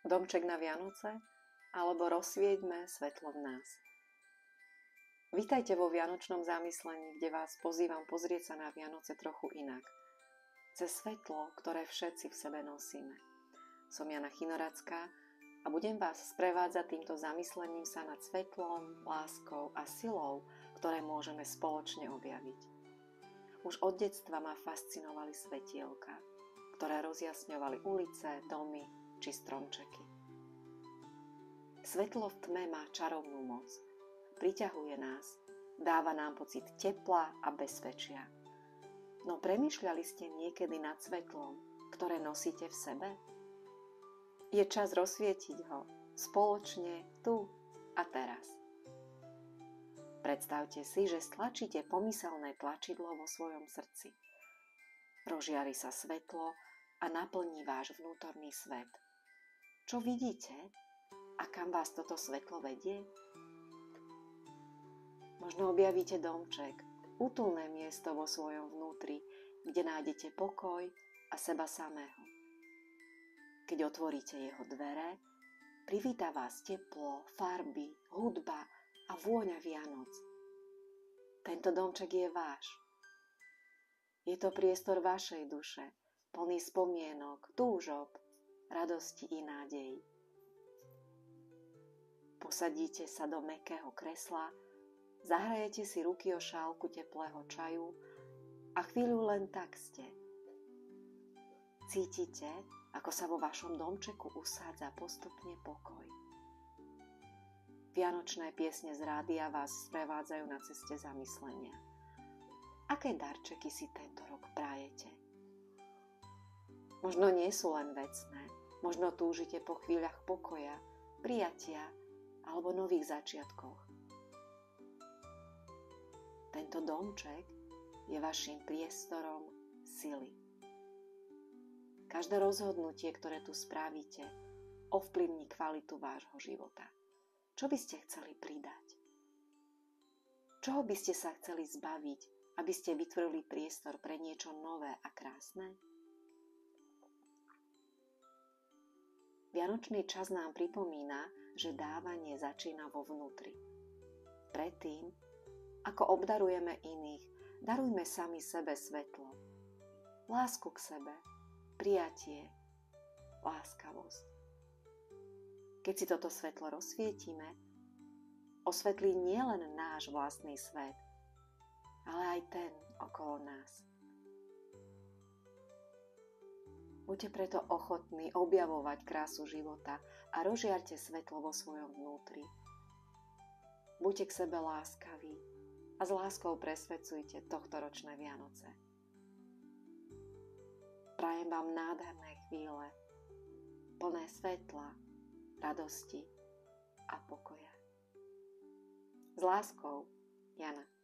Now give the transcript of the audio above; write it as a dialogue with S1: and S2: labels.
S1: Domček na Vianoce alebo rozsvieťme svetlo v nás. Vítajte vo vianočnom zamyslení, kde vás pozývam pozrieť sa na Vianoce trochu inak. Cez svetlo, ktoré všetci v sebe nosíme. Som Jana Chinoracká a budem vás sprevádzať týmto zamyslením sa nad svetlom, láskou a silou, ktoré môžeme spoločne objaviť. Už od detstva ma fascinovali svetielka, ktoré rozjasňovali ulice, domy či stromčeky. Svetlo v tme má čarovnú moc. Priťahuje nás, dáva nám pocit tepla a bezpečia. No premýšľali ste niekedy nad svetlom, ktoré nosíte v sebe? Je čas rozsvietiť ho spoločne tu a teraz. Predstavte si, že stlačíte pomyselné tlačidlo vo svojom srdci. Rozžiari sa svetlo a naplní váš vnútorný svet. Čo vidíte? A kam vás toto svetlo vedie? Možno objavíte domček, útulné miesto vo svojom vnútri, kde nájdete pokoj a seba samého. Keď otvoríte jeho dvere, privíta vás teplo, farby, hudba a vôňa Vianoc. Tento domček je váš. Je to priestor vašej duše, plný spomienok, túžob, radosti i nádejí. Posadíte sa do mäkkého kresla, zahrajete si ruky o šálku teplého čaju a chvíľu len tak ste. Cítite, ako sa vo vašom domčeku usádza postupne pokoj. Vianočné piesne z rádia vás sprevádzajú na ceste zamyslenia. Aké darčeky si tento rok prajete? Možno nie sú len vecné, možno túžite po chvíľach pokoja, prijatia alebo nových začiatkoch. Tento domček je vaším priestorom sily. Každé rozhodnutie, ktoré tu spravíte, ovplyvní kvalitu vášho života. Čo by ste chceli pridať? Čoho by ste sa chceli zbaviť, aby ste vytvorili priestor pre niečo nové a krásne? Vianočný čas nám pripomína, že dávanie začína vo vnútri. Predtým, ako obdarujeme iných, darujme sami sebe svetlo, lásku k sebe, prijatie, láskavosť. Keď si toto svetlo rozsvietime, osvetlí nielen náš vlastný svet, ale aj ten okolo nás. Buďte preto ochotní objavovať krásu života a rozžiarte svetlo vo svojom vnútri. Buďte k sebe láskaví a s láskou presvedcujte tohtoročné Vianoce. Prajem vám nádherné chvíle, plné svetla, radosti a pokoja. S láskou, Jana.